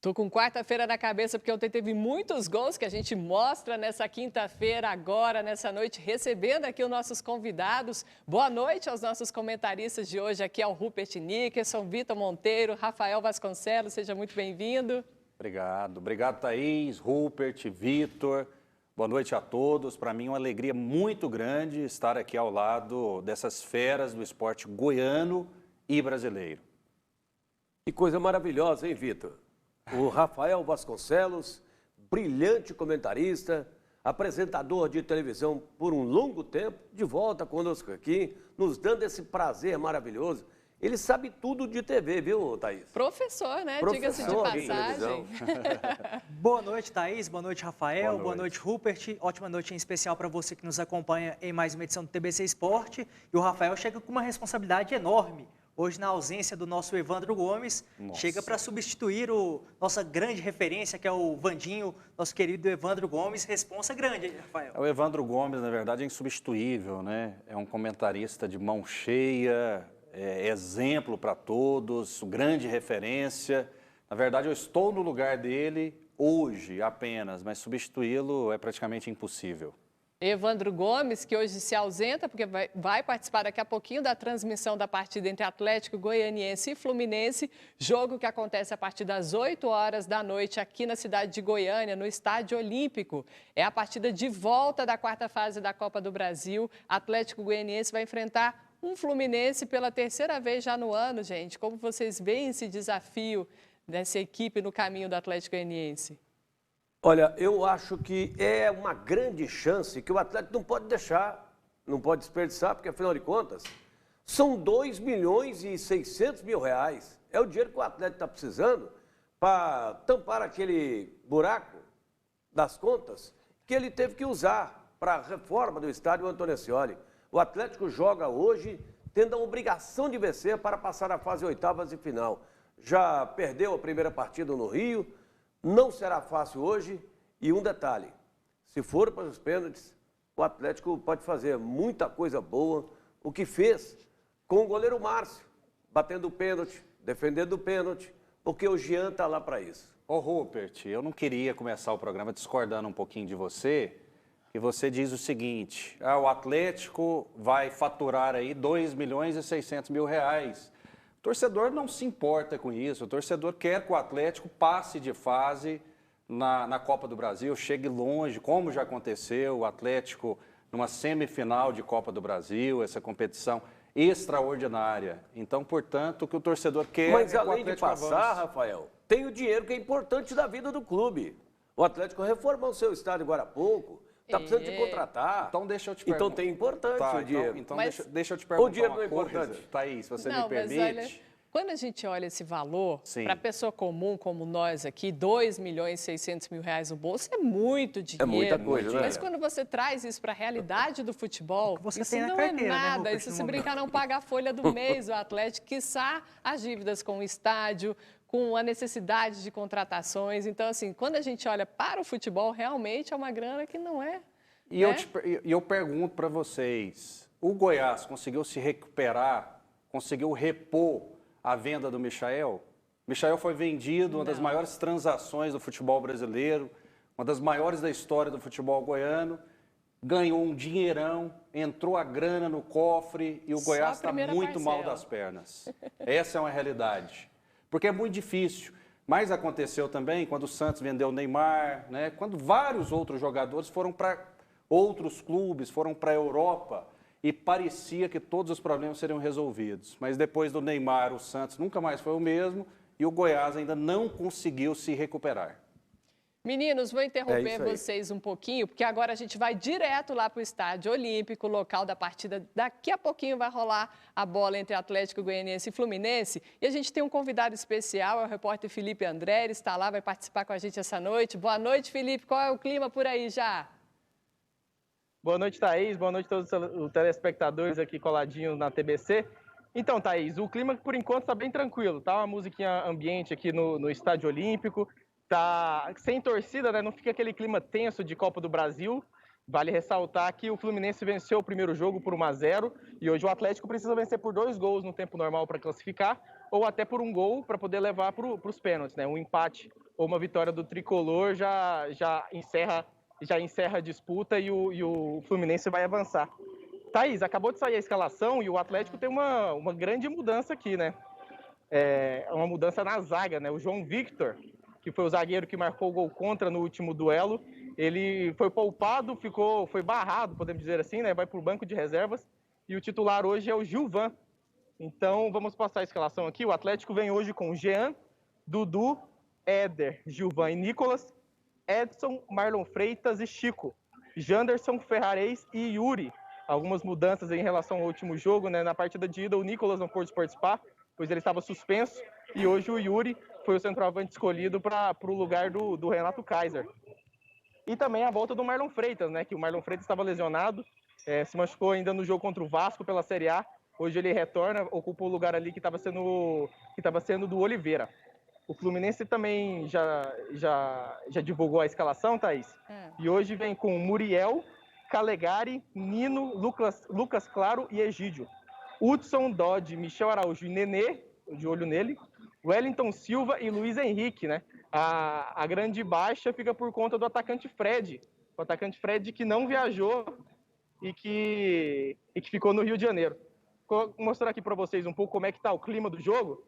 Tô com quarta-feira na cabeça porque ontem teve muitos gols que a gente mostra nessa quinta-feira, agora, nessa noite, recebendo aqui os nossos convidados. Boa noite aos nossos comentaristas de hoje, aqui ao Rupert Nickerson, Vitor Monteiro, Rafael Vasconcelos, seja muito bem-vindo. Obrigado Thaís, Rupert, Vitor, boa noite a todos. Para mim é uma alegria muito grande estar aqui ao lado dessas feras do esporte goiano e brasileiro. Que coisa maravilhosa, hein, Vitor? O Rafael Vasconcelos, brilhante comentarista, apresentador de televisão por um longo tempo, de volta conosco aqui, nos dando esse prazer maravilhoso. Ele sabe tudo de TV, viu, Thaís? Professor, né? Diga-se de Professor passagem. Boa noite, Thaís. Boa noite, Rafael. Boa noite, Rupert. Ótima noite em especial para você que nos acompanha em mais uma edição do TBC Esporte. E o Rafael chega com uma responsabilidade enorme. Hoje, na ausência do nosso Evandro Gomes, chega para substituir nossa grande referência, que é o Vandinho, nosso querido Evandro Gomes. Responsa grande, hein, Rafael? O Evandro Gomes, na verdade, é insubstituível, né? É um comentarista de mão cheia, é exemplo para todos, grande referência. Na verdade, eu estou no lugar dele hoje apenas, mas substituí-lo é praticamente impossível. Evandro Gomes, que hoje se ausenta, porque vai participar daqui a pouquinho da transmissão da partida entre Atlético Goianiense e Fluminense, jogo que acontece a partir das 8 horas da noite aqui na cidade de Goiânia, no Estádio Olímpico. É a partida de volta da quarta fase da Copa do Brasil. Atlético Goianiense vai enfrentar um Fluminense pela terceira vez já no ano, gente. Como vocês veem esse desafio dessa equipe no caminho do Atlético Goianiense? Olha, eu acho que é uma grande chance que o Atlético não pode deixar, não pode desperdiçar, porque afinal de contas, são 2.600.000 reais. É o dinheiro que o Atlético está precisando para tampar aquele buraco das contas que ele teve que usar para a reforma do estádio Antônio Ascioli. O Atlético joga hoje tendo a obrigação de vencer para passar a fase oitavas e final. Já perdeu a primeira partida no Rio. Não será fácil hoje e um detalhe, se for para os pênaltis, o Atlético pode fazer muita coisa boa, o que fez com o goleiro Márcio, batendo o pênalti, defendendo o pênalti, porque o Jean está lá para isso. Ô Rupert, eu não queria começar o programa discordando um pouquinho de você, que você diz o seguinte, o Atlético vai faturar aí 2.600.000 reais. O torcedor não se importa com isso, o torcedor quer que o Atlético passe de fase na Copa do Brasil, chegue longe, como já aconteceu, o Atlético numa semifinal de Copa do Brasil, essa competição extraordinária. Então, portanto, o que o torcedor quer Mas é que o além de Atlético passar, avance. Rafael, tem o dinheiro que é importante da vida do clube. O Atlético reformou o seu estádio agora há pouco, está precisando de contratar. Então deixa eu te perguntar. Então tem importância o dinheiro. Então Mas deixa eu te perguntar o dinheiro uma não é coisa, importante. Thaís, se você Não, me permite. mas olha, quando a gente olha esse valor, para a pessoa comum como nós aqui, 2.600.000 reais no bolso é muito dinheiro. É muita coisa, né? Mas quando você traz isso para a realidade do futebol, Você isso tem na não carteira, é né, nada. Rupert, Isso no se momento. brincar não paga a folha do mês do Atlético, quiçá as dívidas com o estádio, com a necessidade de contratações. Então, assim, quando a gente olha para o futebol, realmente é uma grana que não é. E eu pergunto para vocês, o Goiás conseguiu se recuperar, conseguiu repor a venda do Michael? Michael foi vendido, uma das maiores transações do futebol brasileiro, uma das maiores da história do futebol goiano, ganhou um dinheirão, entrou a grana no cofre e o Goiás está muito mal das pernas. Essa é uma realidade, porque é muito difícil. Mas aconteceu também quando o Santos vendeu o Neymar, né? Quando vários outros jogadores foram para outros clubes, foram para a Europa e parecia que todos os problemas seriam resolvidos. Mas depois do Neymar, o Santos nunca mais foi o mesmo e o Goiás ainda não conseguiu se recuperar. Meninos, vou interromper vocês um pouquinho, porque agora a gente vai direto lá para o Estádio Olímpico, local da partida. Daqui a pouquinho vai rolar a bola entre Atlético Goianiense e Fluminense. E a gente tem um convidado especial, é o repórter Felipe André, ele está lá, vai participar com a gente essa noite. Boa noite, Felipe. Qual é o clima por aí já? Boa noite, Thaís. Boa noite a todos os telespectadores aqui coladinhos na TBC. Então, Thaís, o clima por enquanto está bem tranquilo, tá? Uma musiquinha ambiente aqui no Estádio Olímpico. Tá sem torcida, né? Não fica aquele clima tenso de Copa do Brasil. Vale ressaltar que o Fluminense venceu o primeiro jogo por 1-0 e hoje o Atlético precisa vencer por 2 gols no tempo normal para classificar ou até por 1 gol para poder levar para os pênaltis, né? Um empate ou uma vitória do Tricolor já encerra a disputa e o Fluminense vai avançar. Thaís, acabou de sair a escalação e o Atlético tem uma grande mudança aqui, né? Uma mudança na zaga, né? O João Victor, que foi o zagueiro que marcou o gol contra no último duelo, ele foi poupado, foi barrado, podemos dizer assim, né? Vai para o banco de reservas e o titular hoje é o Gilvan. Então, vamos passar a escalação aqui. O Atlético vem hoje com Jean, Dudu, Éder, Gilvan e Nicolas, Edson, Marlon Freitas e Chico, Janderson, Ferrarez e Yuri. Algumas mudanças em relação ao último jogo, né? Na partida de ida, o Nicolas não pôde participar, pois ele estava suspenso, e hoje o Yuri foi o centroavante escolhido para o lugar do Renato Kaiser. E também a volta do Marlon Freitas, né? Que o Marlon Freitas estava lesionado, se machucou ainda no jogo contra o Vasco pela Série A. Hoje ele retorna, ocupa o lugar ali que estava sendo do Oliveira. O Fluminense também já divulgou a escalação, Thaís. E hoje vem com Muriel, Calegari, Nino, Lucas Claro e Egídio. Hudson, Dodge, Michel Araújo e Nenê, de olho nele. Wellington Silva e Luiz Henrique, né? A grande baixa fica por conta do atacante Fred. O atacante Fred que não viajou e que ficou no Rio de Janeiro. Vou mostrar aqui para vocês um pouco como é que está o clima do jogo.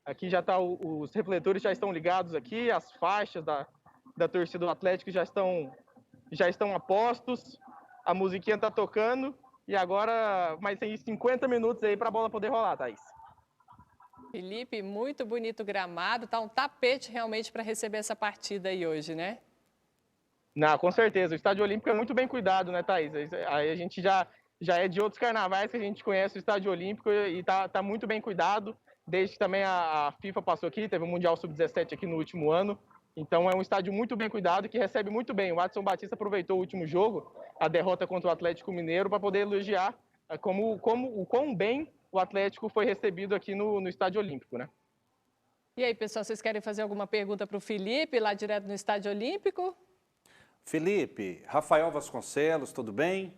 Aqui já tá, os refletores já estão ligados aqui, as faixas da torcida do Atlético já estão a postos, a musiquinha tá tocando e agora mais tem 50 minutos aí para a bola poder rolar, Thaís. Felipe, muito bonito o gramado, tá um tapete realmente para receber essa partida aí hoje, né? Não, com certeza. O Estádio Olímpico é muito bem cuidado, né, Thaís? Aí a gente já é de outros carnavais que a gente conhece o Estádio Olímpico e tá muito bem cuidado. Desde que também a FIFA passou aqui, teve o Mundial Sub-17 aqui no último ano. Então é um estádio muito bem cuidado, que recebe muito bem. O Adson Batista aproveitou o último jogo, a derrota contra o Atlético Mineiro, para poder elogiar o quão bem o Atlético foi recebido aqui no Estádio Olímpico, né? E aí, pessoal, vocês querem fazer alguma pergunta para o Felipe, lá direto no Estádio Olímpico? Felipe, Rafael Vasconcelos, tudo bem?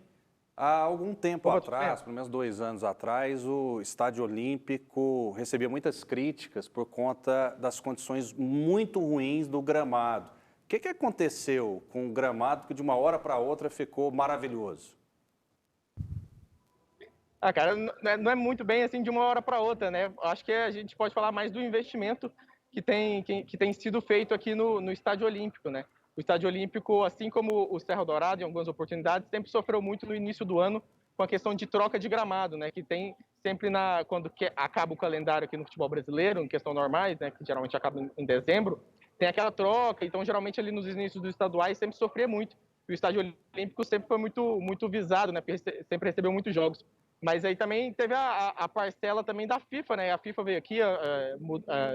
Há algum tempo atrás, pelo menos 2 anos atrás, o Estádio Olímpico recebia muitas críticas por conta das condições muito ruins do gramado. O que aconteceu com o gramado que de uma hora para outra ficou maravilhoso? Cara, não é muito bem assim de uma hora para outra, né? Acho que a gente pode falar mais do investimento que tem sido feito aqui no Estádio Olímpico, né? O Estádio Olímpico, assim como o Cerro Dourado, em algumas oportunidades, sempre sofreu muito no início do ano com a questão de troca de gramado, né? Que tem sempre quando acaba o calendário aqui no futebol brasileiro, em questão normais, né? Que geralmente acaba em dezembro, tem aquela troca. Então, geralmente ali nos inícios dos estaduais sempre sofria muito. E o Estádio Olímpico sempre foi muito visado, né? Porque sempre recebeu muitos jogos. Mas aí também teve a parcela também da FIFA, né? A FIFA veio aqui,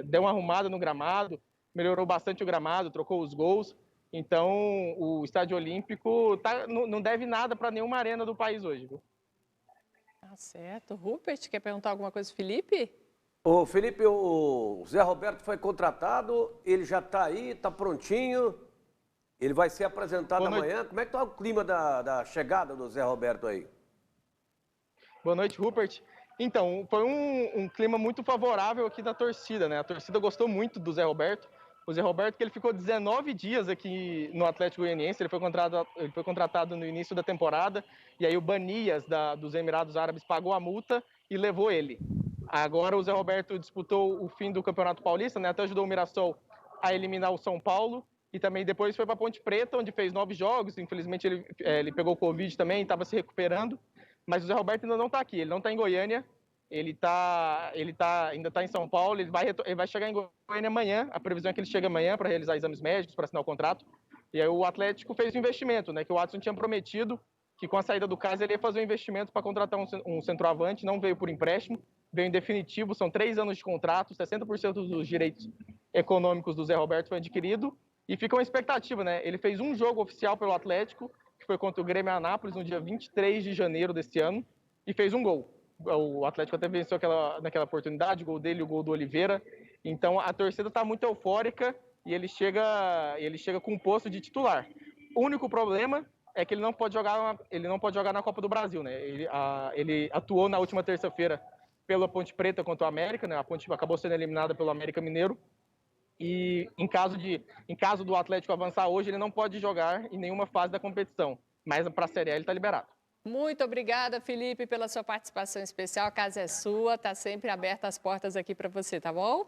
deu uma arrumada no gramado, melhorou bastante o gramado, trocou os gols. Então, o Estádio Olímpico não deve nada para nenhuma arena do país hoje, viu? Tá certo. Rupert, quer perguntar alguma coisa, Felipe? Ô, Felipe, o Zé Roberto foi contratado, ele já está aí, está prontinho, ele vai ser apresentado amanhã. Como é que está o clima da chegada do Zé Roberto aí? Boa noite, Rupert. Então, foi um clima muito favorável aqui da torcida, né? A torcida gostou muito do Zé Roberto. O Zé Roberto, que ele ficou 19 dias aqui no Atlético Goianiense, ele foi contratado no início da temporada, e aí o Banias dos Emirados Árabes pagou a multa e levou ele. Agora o Zé Roberto disputou o fim do Campeonato Paulista, né? Até ajudou o Mirassol a eliminar o São Paulo, e também depois foi para Ponte Preta, onde fez 9 jogos. Infelizmente ele pegou Covid também, estava se recuperando, mas o Zé Roberto ainda não está aqui, ele não está em Goiânia. Ele ainda está em São Paulo, ele vai chegar em Goiânia amanhã. A previsão é que ele chegue amanhã para realizar exames médicos, para assinar o contrato. E aí o Atlético fez o investimento, né? Que o Adson tinha prometido que com a saída do Kaiser ele ia fazer um investimento para contratar um centroavante, não veio por empréstimo, veio em definitivo, são 3 anos de contrato, 60% dos direitos econômicos do Zé Roberto foi adquirido. E fica uma expectativa, né? Ele fez um jogo oficial pelo Atlético, que foi contra o Grêmio Anápolis, no dia 23 de janeiro desse ano, e fez um gol. O Atlético até venceu naquela oportunidade, o gol dele e o gol do Oliveira. Então a torcida está muito eufórica e ele chega com um posto de titular. O único problema é que ele não pode jogar na Copa do Brasil, né? Ele atuou na última terça-feira pela Ponte Preta contra o América, né? A Ponte acabou sendo eliminada pelo América Mineiro. E em caso do Atlético avançar hoje, ele não pode jogar em nenhuma fase da competição. Mas para a Série A ele está liberado. Muito obrigada, Felipe, pela sua participação especial. A casa é sua, está sempre aberta as portas aqui para você, tá bom?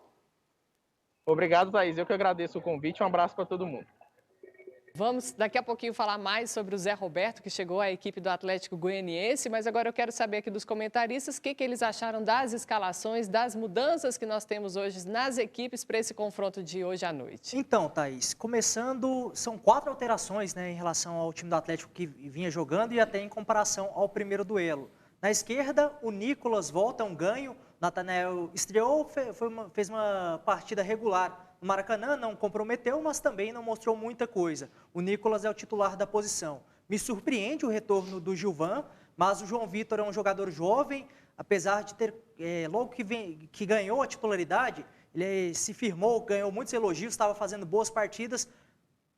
Obrigado, Thaís. Eu que agradeço o convite. Um abraço para todo mundo. Vamos daqui a pouquinho falar mais sobre o Zé Roberto, que chegou à equipe do Atlético Goianiense, mas agora eu quero saber aqui dos comentaristas o que eles acharam das escalações, das mudanças que nós temos hoje nas equipes para esse confronto de hoje à noite. Então, Thaís, começando, são 4 alterações, né, em relação ao time do Atlético que vinha jogando e até em comparação ao primeiro duelo. Na esquerda, o Nicolas volta a um ganho, Natanael estreou, fez uma partida regular. No Maracanã não comprometeu, mas também não mostrou muita coisa. O Nicolas é o titular da posição. Me surpreende o retorno do Gilvan, mas o João Vitor é um jogador jovem, apesar de ter, logo que ganhou a titularidade, ele se firmou, ganhou muitos elogios, estava fazendo boas partidas,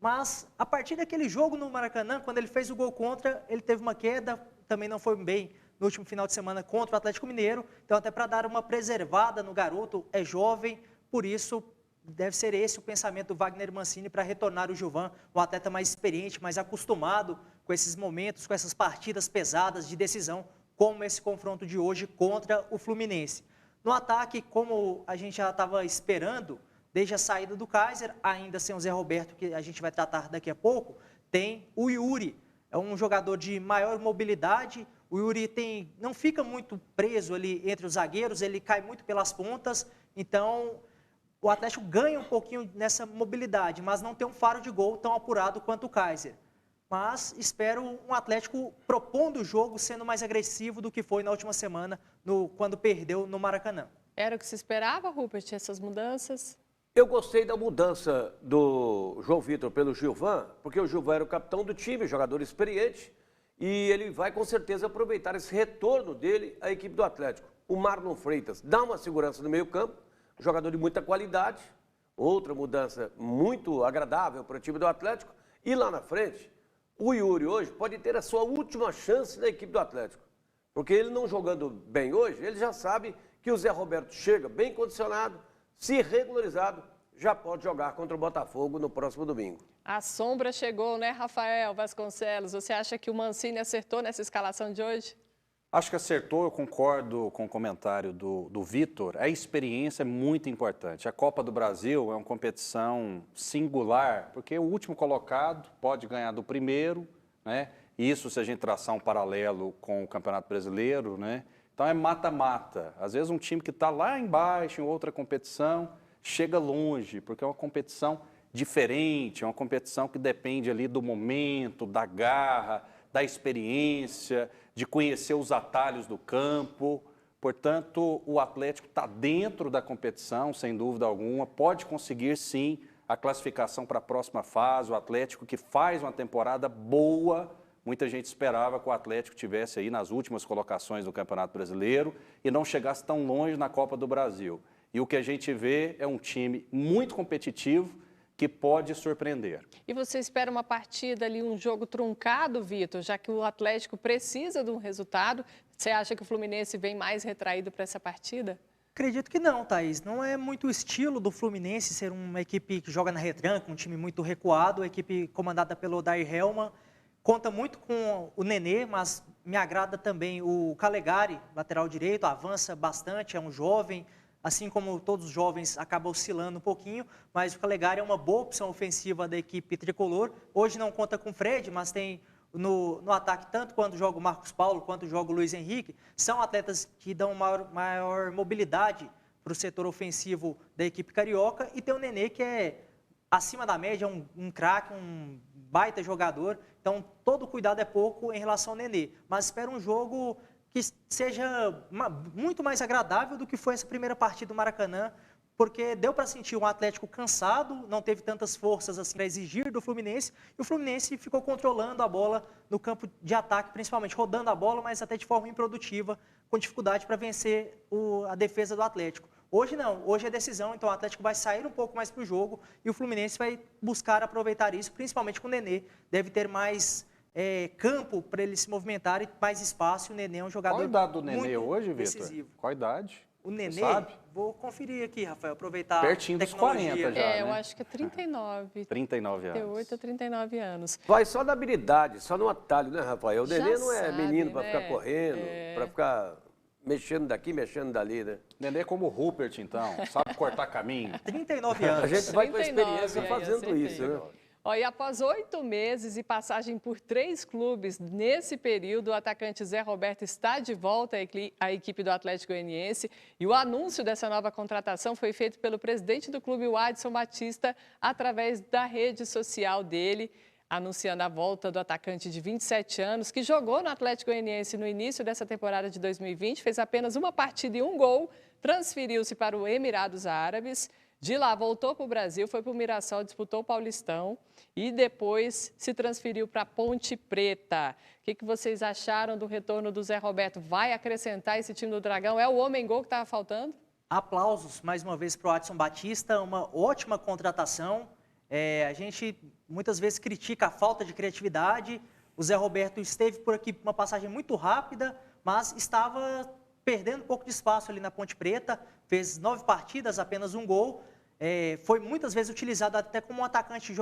mas a partir daquele jogo no Maracanã, quando ele fez o gol contra, ele teve uma queda, também não foi bem no último final de semana contra o Atlético Mineiro, então até para dar uma preservada no garoto, é jovem, por isso deve ser esse o pensamento do Wagner Mancini para retornar o Gilvan, um atleta mais experiente, mais acostumado com esses momentos, com essas partidas pesadas de decisão, como esse confronto de hoje contra o Fluminense. No ataque, como a gente já estava esperando, desde a saída do Kaiser, ainda sem o Zé Roberto, que a gente vai tratar daqui a pouco, tem o Yuri, é um jogador de maior mobilidade. O Yuri não fica muito preso ali entre os zagueiros, ele cai muito pelas pontas, então o Atlético ganha um pouquinho nessa mobilidade, mas não tem um faro de gol tão apurado quanto o Kaiser. Mas espero um Atlético propondo o jogo, sendo mais agressivo do que foi na última semana, quando perdeu no Maracanã. Era o que se esperava, Rupert, essas mudanças? Eu gostei da mudança do João Vitor pelo Gilvan, porque o Gilvan era o capitão do time, jogador experiente, e ele vai com certeza aproveitar esse retorno dele à equipe do Atlético. O Marlon Freitas dá uma segurança no meio-campo, jogador de muita qualidade, outra mudança muito agradável para o time do Atlético. E lá na frente, o Yuri hoje pode ter a sua última chance na equipe do Atlético. Porque ele não jogando bem hoje, ele já sabe que o Zé Roberto chega bem condicionado, se regularizado, já pode jogar contra o Botafogo no próximo domingo. A sombra chegou, né, Rafael Vasconcelos? Você acha que o Mancini acertou nessa escalação de hoje? Acho que acertou, eu concordo com o comentário do Vitor. A experiência é muito importante. A Copa do Brasil é uma competição singular, porque o último colocado pode ganhar do primeiro, né? Isso se a gente traçar um paralelo com o Campeonato Brasileiro, né? Então é mata-mata. Às vezes um time que está lá embaixo em outra competição chega longe, porque é uma competição diferente, é uma competição que depende ali do momento, da garra, da experiência, de conhecer os atalhos do campo. Portanto, o Atlético está dentro da competição, sem dúvida alguma, pode conseguir sim a classificação para a próxima fase. O Atlético que faz uma temporada boa, muita gente esperava que o Atlético tivesse aí nas últimas colocações do Campeonato Brasileiro e não chegasse tão longe na Copa do Brasil. E o que a gente vê é um time muito competitivo, que pode surpreender. E você espera uma partida ali, um jogo truncado, Vitor, já que o Atlético precisa de um resultado? Você acha que o Fluminense vem mais retraído para essa partida? Acredito que não, Thaís. Não é muito o estilo do Fluminense ser uma equipe que joga na retranca, um time muito recuado, a equipe comandada pelo Odair Hellmann. Conta muito com o Nenê, mas me agrada também o Calegari, lateral direito, avança bastante, é um jovem. Assim como todos os jovens, acaba oscilando um pouquinho, mas o Calegari é uma boa opção ofensiva da equipe tricolor. Hoje não conta com o Fred, mas tem no ataque, tanto quando joga o Marcos Paulo, quanto joga o Luiz Henrique, são atletas que dão maior mobilidade para o setor ofensivo da equipe carioca. E tem o Nenê, que é acima da média, um craque, um baita jogador. Então, todo cuidado é pouco em relação ao Nenê. Mas espero um jogo que seja muito mais agradável do que foi essa primeira partida do Maracanã, porque deu para sentir um Atlético cansado, não teve tantas forças assim para exigir do Fluminense, e o Fluminense ficou controlando a bola no campo de ataque, principalmente rodando a bola, mas até de forma improdutiva, com dificuldade para vencer a defesa do Atlético. Hoje não, hoje é decisão, então o Atlético vai sair um pouco mais para o jogo e o Fluminense vai buscar aproveitar isso, principalmente com o Nenê, deve ter mais campo para ele se movimentar e mais espaço. O Nenê é um jogador Qual a idade do Nenê muito hoje, decisivo. Vitor? Qual a idade? O Nenê, sabe? vou conferir aqui, Rafael, aproveitar Pertinho a dos tecnologia. 40 já. Eu né? acho que é 39. 39 anos. 38 ou 39 anos. Vai só na habilidade, só no atalho, né, Rafael? O Já Nenê não é sabe, menino para né? ficar correndo, para ficar mexendo daqui, mexendo dali, né? Nenê é como o Rupert, então. Sabe cortar caminho. 39 A anos. gente vai com a 39, experiência aí, fazendo acertei. isso, né? Ó, e após 8 meses e passagem por 3 clubes nesse período, o atacante Zé Roberto está de volta à equipe do Atlético Goianiense. E o anúncio dessa nova contratação foi feito pelo presidente do clube, o Adson Batista, através da rede social dele, anunciando a volta do atacante de 27 anos, que jogou no Atlético Goianiense no início dessa temporada de 2020, fez apenas uma partida e um gol, transferiu-se para o Emirados Árabes. De lá, voltou para o Brasil, foi para o Mirassol, disputou o Paulistão e depois se transferiu para Ponte Preta. O que vocês acharam do retorno do Zé Roberto? Vai acrescentar esse time do Dragão? É o homem-gol que estava faltando? Aplausos mais uma vez para o Adson Batista, uma ótima contratação. A gente muitas vezes critica a falta de criatividade. O Zé Roberto esteve por aqui uma passagem muito rápida, mas estava perdendo um pouco de espaço ali na Ponte Preta. Fez 9 partidas, apenas um gol. Foi muitas vezes utilizado até como um atacante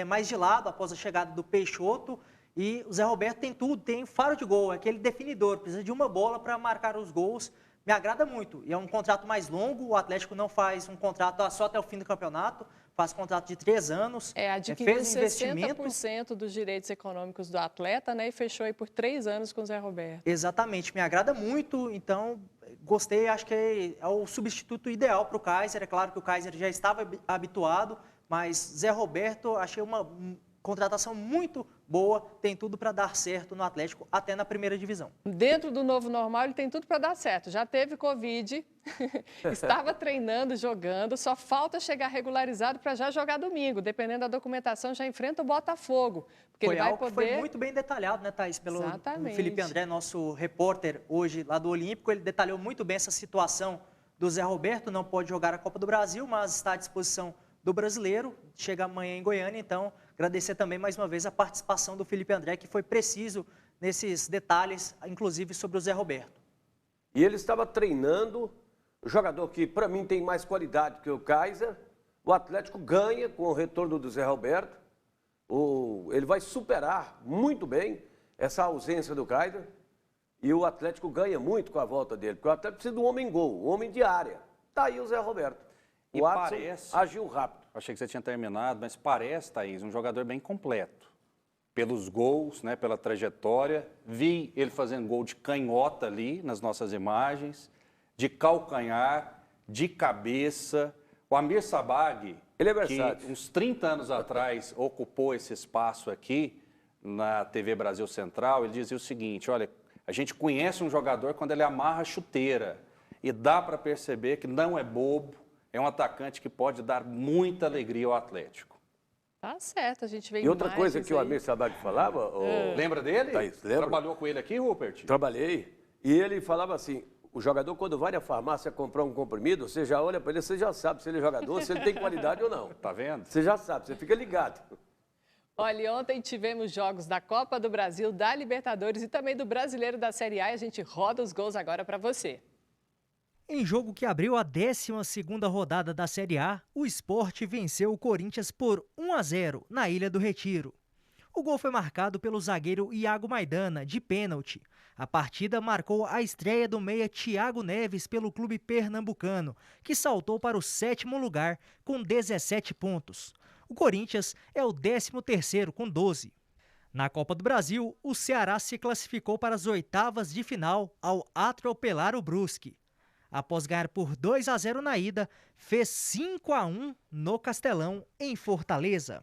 mais de lado após a chegada do Peixoto. E o Zé Roberto tem tudo, tem faro de gol, é aquele definidor, precisa de uma bola para marcar os gols. Me agrada muito. E é um contrato mais longo, o Atlético não faz um contrato só até o fim do campeonato, faz contrato de 3 anos. Adquiriu fez investimento. 60% dos direitos econômicos do atleta, né? E fechou aí por 3 anos com o Zé Roberto. Exatamente, me agrada muito, então gostei, acho que é o substituto ideal para o Kaiser. É claro que o Kaiser já estava habituado, mas Zé Roberto, achei uma contratação muito boa, tem tudo para dar certo no Atlético, até na primeira divisão. Dentro do novo normal, ele tem tudo para dar certo. Já teve Covid, estava treinando, jogando, só falta chegar regularizado para já jogar domingo. Dependendo da documentação, já enfrenta o Botafogo. Porque ele vai algo poder... que foi muito bem detalhado, né, Thaís? Pelo Exatamente. Felipe André, nosso repórter hoje lá do Olímpico. Ele detalhou muito bem essa situação do Zé Roberto, não pode jogar a Copa do Brasil, mas está à disposição do Brasileiro, chega amanhã em Goiânia, então agradecer também mais uma vez a participação do Felipe André, que foi preciso nesses detalhes, inclusive sobre o Zé Roberto. E ele estava treinando, o jogador que para mim tem mais qualidade que o Kaiser, o Atlético ganha com o retorno do Zé Roberto, ele vai superar muito bem essa ausência do Kaiser e o Atlético ganha muito com a volta dele, porque o Atlético precisa de um homem-gol, um homem de área. Está aí o Zé Roberto. E O Adson parece... agiu rápido. Achei que você tinha terminado, mas parece, Thaís, um jogador bem completo. Pelos gols, né, pela trajetória. Vi ele fazendo gol de canhota ali nas nossas imagens, de calcanhar, de cabeça. O Amir Sabag, Ele é que versátil. uns 30 anos atrás ocupou esse espaço aqui na TV Brasil Central, ele dizia o seguinte, olha, a gente conhece um jogador quando ele amarra a chuteira e dá para perceber que não é bobo, é um atacante que pode dar muita alegria ao Atlético. Tá certo, a gente vê E outra imagens coisa que o aí. Amir Sabag falava, Lembra dele? Thaís, lembro. Trabalhou com ele aqui, Rupert? Trabalhei, e ele falava assim, o jogador quando vai na farmácia comprar um comprimido, você já olha para ele, você já sabe se ele é jogador, se ele tem qualidade ou não. Tá vendo? Você já sabe, você fica ligado. Olha, ontem tivemos jogos da Copa do Brasil, da Libertadores e também do Brasileiro da Série A e a gente roda os gols agora para você. Em jogo que abriu a 12ª rodada da Série A, o Sport venceu o Corinthians por 1-0 na Ilha do Retiro. O gol foi marcado pelo zagueiro Iago Maidana, de pênalti. A partida marcou a estreia do meia Thiago Neves pelo clube pernambucano, que saltou para o 7º lugar com 17 pontos. O Corinthians é o 13º com 12. Na Copa do Brasil, o Ceará se classificou para as oitavas de final ao atropelar o Brusque. Após ganhar por 2-0 na ida, fez 5-1 no Castelão, em Fortaleza.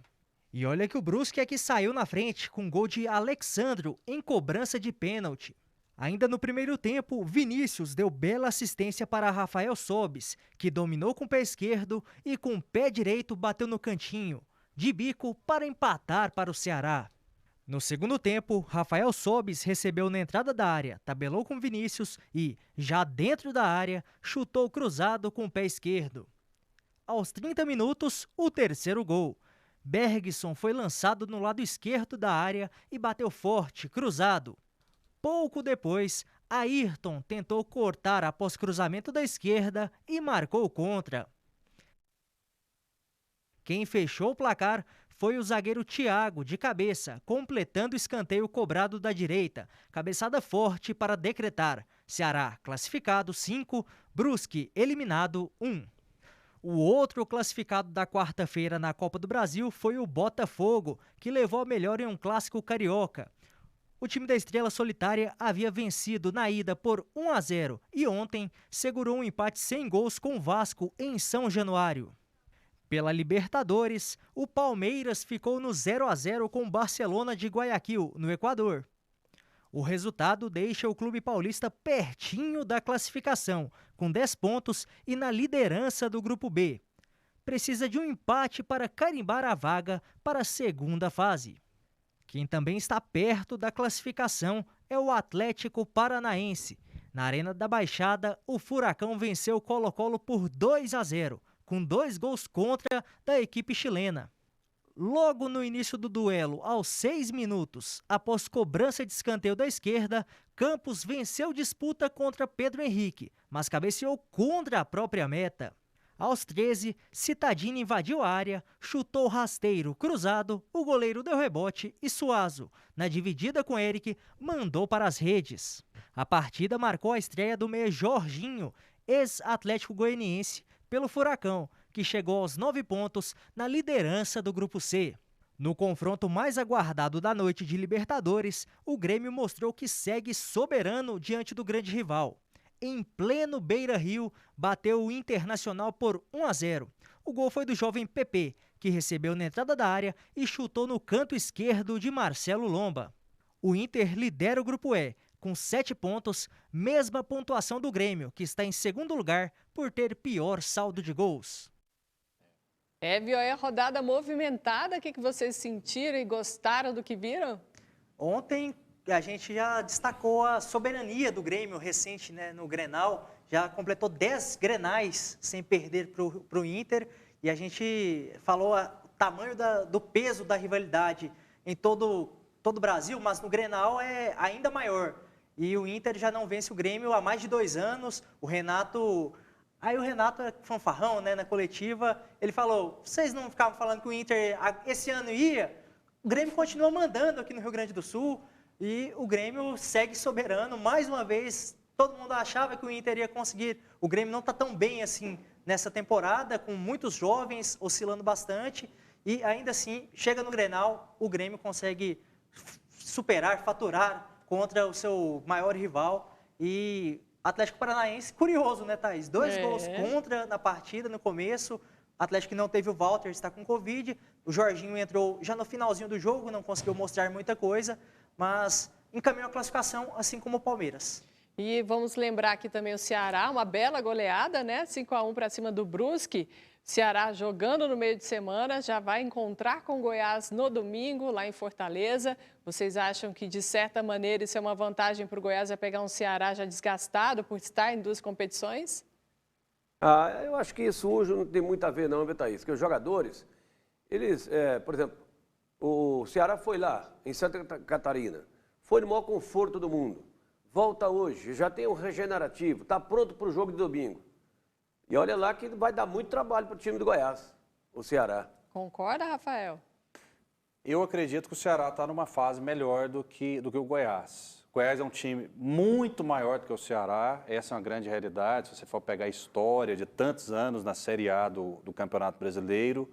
E olha que o Brusque é que saiu na frente com gol de Alexandro em cobrança de pênalti. Ainda no primeiro tempo, Vinícius deu bela assistência para Rafael Sobis, que dominou com o pé esquerdo e com o pé direito bateu no cantinho, de bico para empatar para o Ceará. No segundo tempo, Rafael Sobis recebeu na entrada da área, tabelou com Vinícius e, já dentro da área, chutou cruzado com o pé esquerdo. Aos 30 minutos, o terceiro gol. Bergson foi lançado no lado esquerdo da área e bateu forte, cruzado. Pouco depois, Ayrton tentou cortar após cruzamento da esquerda e marcou contra. Quem fechou o placar foi o zagueiro Thiago, de cabeça, completando o escanteio cobrado da direita. Cabeçada forte para decretar. Ceará classificado 5, Brusque eliminado 1. O outro classificado da quarta-feira na Copa do Brasil foi o Botafogo, que levou a melhor em um clássico carioca. O time da Estrela Solitária havia vencido na ida por 1-0 e ontem segurou um empate sem gols com o Vasco em São Januário. Pela Libertadores, o Palmeiras ficou no 0-0 com o Barcelona de Guayaquil, no Equador. O resultado deixa o clube paulista pertinho da classificação, com 10 pontos e na liderança do Grupo B. Precisa de um empate para carimbar a vaga para a segunda fase. Quem também está perto da classificação é o Atlético Paranaense. Na Arena da Baixada, o Furacão venceu o Colo-Colo por 2-0, com 2 gols contra da equipe chilena. Logo no início do duelo, aos 6 minutos, após cobrança de escanteio da esquerda, Campos venceu disputa contra Pedro Henrique, mas cabeceou contra a própria meta. Aos 13, Citadini invadiu a área, chutou rasteiro cruzado, o goleiro deu rebote e Suazo, na dividida com Eric, mandou para as redes. A partida marcou a estreia do meia Jorginho, ex-Atlético Goianiense, pelo Furacão, que chegou aos 9 pontos na liderança do Grupo C. No confronto mais aguardado da noite de Libertadores, o Grêmio mostrou que segue soberano diante do grande rival. Em pleno Beira-Rio, bateu o Internacional por 1-0. O gol foi do jovem PP, que recebeu na entrada da área e chutou no canto esquerdo de Marcelo Lomba. O Inter lidera o Grupo E, com 7 pontos, mesma pontuação do Grêmio, que está em segundo lugar por ter pior saldo de gols. Viu aí a rodada movimentada, o que vocês sentiram e gostaram do que viram? Ontem a gente já destacou a soberania do Grêmio recente, né, no Grenal, já completou 10 Grenais sem perder para o Inter, e a gente falou o tamanho do peso da rivalidade em todo o Brasil, mas no Grenal é ainda maior. E o Inter já não vence o Grêmio há mais de 2 anos, o Renato é fanfarrão, né, na coletiva, ele falou, vocês não ficavam falando que o Inter esse ano ia? O Grêmio continua mandando aqui no Rio Grande do Sul e o Grêmio segue soberano. Mais uma vez, todo mundo achava que o Inter ia conseguir. O Grêmio não está tão bem assim nessa temporada, com muitos jovens oscilando bastante e ainda assim, chega no Grenal, o Grêmio consegue superar, faturar contra o seu maior rival e Atlético Paranaense, curioso, né, Thaís? 2 gols contra na partida, no começo. Atlético que não teve o Walter, está com Covid. O Jorginho entrou já no finalzinho do jogo, não conseguiu mostrar muita coisa, mas encaminhou a classificação, assim como o Palmeiras. E vamos lembrar aqui também o Ceará, uma bela goleada, né? 5-1 para cima do Brusque. Ceará jogando no meio de semana, já vai encontrar com o Goiás no domingo, lá em Fortaleza. Vocês acham que, de certa maneira, isso é uma vantagem para o Goiás, é pegar um Ceará já desgastado por estar em 2 competições? Eu acho que isso hoje não tem muito a ver não, viu, Thaís? Porque os jogadores, eles, por exemplo, o Ceará foi lá, em Santa Catarina, foi no maior conforto do mundo. Volta hoje, já tem um regenerativo, está pronto para o jogo de domingo. E olha lá que vai dar muito trabalho para o time do Goiás, o Ceará. Concorda, Rafael? Eu acredito que o Ceará está numa fase melhor do que o Goiás. O Goiás é um time muito maior do que o Ceará, essa é uma grande realidade, se você for pegar a história de tantos anos na Série A do Campeonato Brasileiro.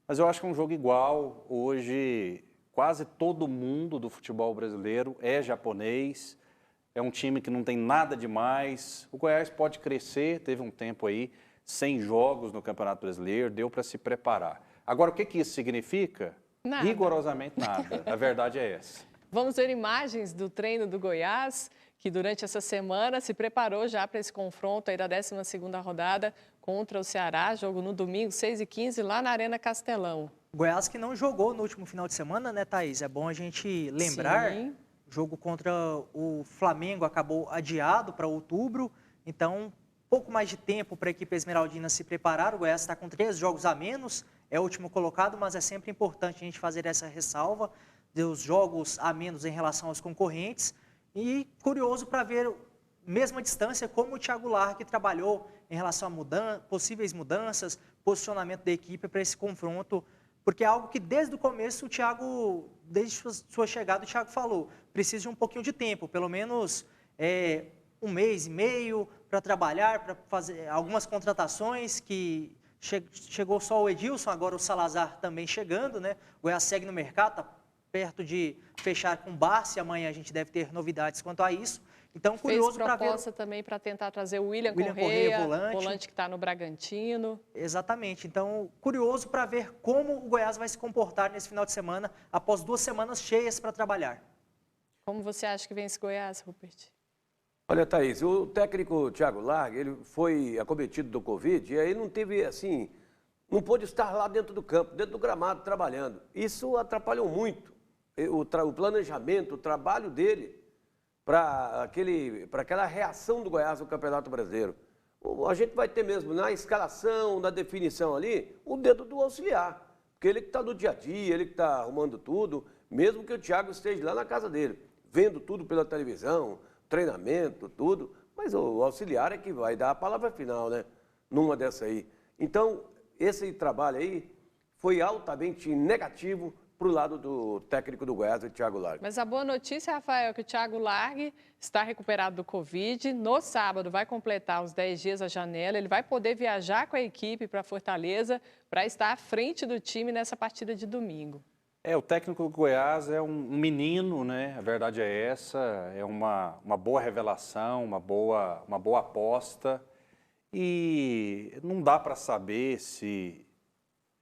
Mas eu acho que é um jogo igual. Hoje, quase todo mundo do futebol brasileiro é japonês, é um time que não tem nada demais. O Goiás pode crescer, teve um tempo aí, 100 jogos no Campeonato Brasileiro, deu para se preparar. Agora, o que isso significa? Nada. Rigorosamente nada. A verdade é essa. Vamos ver imagens do treino do Goiás, que durante essa semana se preparou já para esse confronto aí da 12ª rodada contra o Ceará, jogo no domingo, 6h15, lá na Arena Castelão. Goiás que não jogou no último final de semana, né, Thaís? É bom a gente lembrar. Sim. O jogo contra o Flamengo acabou adiado para outubro, então pouco mais de tempo para a equipe esmeraldina se preparar. O Goiás está com 3 jogos a menos, é o último colocado, mas é sempre importante a gente fazer essa ressalva dos jogos a menos em relação aos concorrentes. E curioso para ver, mesma distância, como o Thiago Largue trabalhou em relação a possíveis mudanças, posicionamento da equipe para esse confronto, porque é algo que desde o começo o Thiago, desde sua chegada, o Thiago falou, precisa de um pouquinho de tempo, pelo menos 1 mês e meio para trabalhar, para fazer algumas contratações que chegou só o Edilson, agora o Salazar também chegando, né? O Goiás segue no mercado, está perto de fechar com o Barça, e amanhã a gente deve ter novidades quanto a isso. Então, curioso para ver... Fez proposta também para tentar trazer o William Correa, volante que está no Bragantino. Exatamente. Então, curioso para ver como o Goiás vai se comportar nesse final de semana, após 2 semanas cheias para trabalhar. Como você acha que vem esse Goiás, Rupert? Olha, Thaís, o técnico Thiago Largue, ele foi acometido do Covid e aí não teve, assim, não pôde estar lá dentro do campo, dentro do gramado, trabalhando. Isso atrapalhou muito o planejamento, o trabalho dele para aquela reação do Goiás no Campeonato Brasileiro. A gente vai ter mesmo, na escalação, na definição ali, o dedo do auxiliar, porque ele que está no dia a dia, ele que está arrumando tudo, mesmo que o Thiago esteja lá na casa dele, vendo tudo pela televisão, treinamento, tudo, mas o auxiliar é que vai dar a palavra final, né? Numa dessa aí. Então, esse trabalho aí foi altamente negativo para o lado do técnico do Goiás, o Thiago Largue. Mas a boa notícia, Rafael, é que o Thiago Largue está recuperado do Covid. No sábado vai completar os 10 dias a janela. Ele vai poder viajar com a equipe para Fortaleza para estar à frente do time nessa partida de domingo. O técnico do Goiás é um menino, né? A verdade é essa, é uma boa revelação, uma boa aposta. E não dá para saber se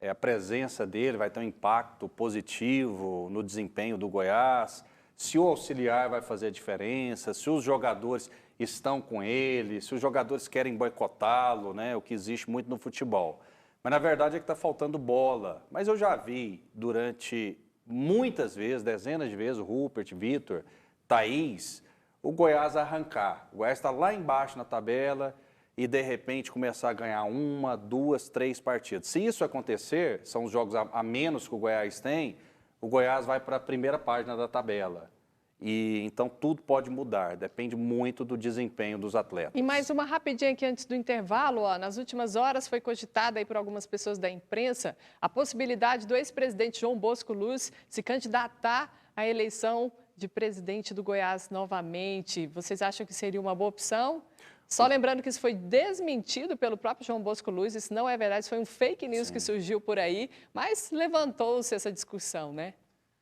a presença dele vai ter um impacto positivo no desempenho do Goiás, se o auxiliar vai fazer a diferença, se os jogadores estão com ele, se os jogadores querem boicotá-lo, né? O que existe muito no futebol. Mas, na verdade, é que está faltando bola. Mas eu já vi durante muitas vezes, dezenas de vezes, o Rupert, Vitor, Thaís, o Goiás arrancar. O Goiás está lá embaixo na tabela e, de repente, começar a ganhar 1, 2, 3 partidas. Se isso acontecer, são os jogos a menos que o Goiás tem, o Goiás vai para a primeira página da tabela. E então tudo pode mudar, depende muito do desempenho dos atletas. E mais uma rapidinha aqui antes do intervalo, nas últimas horas foi cogitada aí por algumas pessoas da imprensa a possibilidade do ex-presidente João Bosco Luz se candidatar à eleição de presidente do Goiás novamente. Vocês acham que seria uma boa opção? Só lembrando que isso foi desmentido pelo próprio João Bosco Luz, isso não é verdade, isso foi um fake news que surgiu por aí, mas levantou-se essa discussão, né?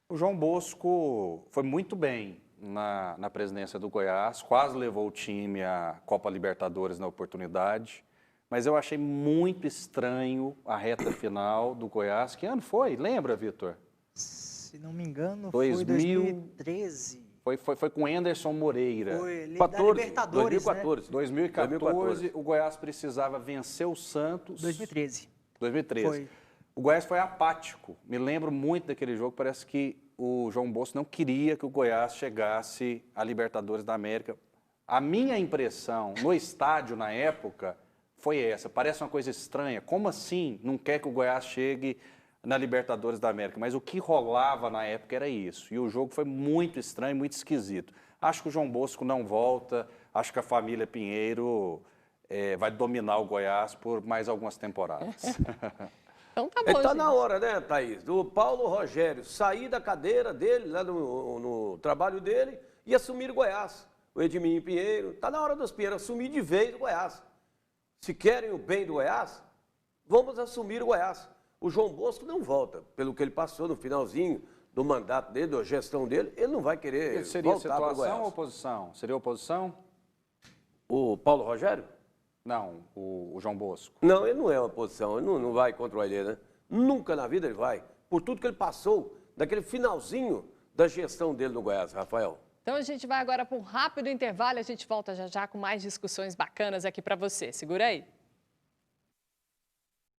O João Bosco foi muito bem na presidência do Goiás, quase levou o time à Copa Libertadores na oportunidade, mas eu achei muito estranho a reta final do Goiás. Que ano foi? Lembra, Vitor? Se não me engano, foi 2013. Foi com Anderson Moreira. Foi da 2014. Libertadores, 2014, o Goiás precisava vencer o Santos. 2013. 2013. Foi. O Goiás foi apático. Me lembro muito daquele jogo. Parece que o João Bosco não queria que o Goiás chegasse à Libertadores da América. A minha impressão no estádio na época foi essa. Parece uma coisa estranha. Como assim não quer que o Goiás chegue na Libertadores da América? Mas o que rolava na época era isso. E o jogo foi muito estranho, muito esquisito. Acho que o João Bosco não volta. Acho que a família Pinheiro vai dominar o Goiás por mais algumas temporadas. Então tá bom, Está na hora, né, Thaís, do Paulo Rogério sair da cadeira dele, lá no trabalho dele, e assumir o Goiás. O Edminho Pinheiro, está na hora dos Pinheiros assumir de vez o Goiás. Se querem o bem do Goiás, vamos assumir o Goiás. O João Bosco não volta, pelo que ele passou no finalzinho do mandato dele, da gestão dele, ele não vai querer voltar para o Goiás. Seria situação ou oposição? Seria oposição? O Paulo Rogério? Não, o João Bosco. Não, ele não é uma oposição, ele não vai contra o Ailê, né? Nunca na vida ele vai, por tudo que ele passou, daquele finalzinho da gestão dele no Goiás, Rafael. Então a gente vai agora para um rápido intervalo e a gente volta já já com mais discussões bacanas aqui para você. Segura aí.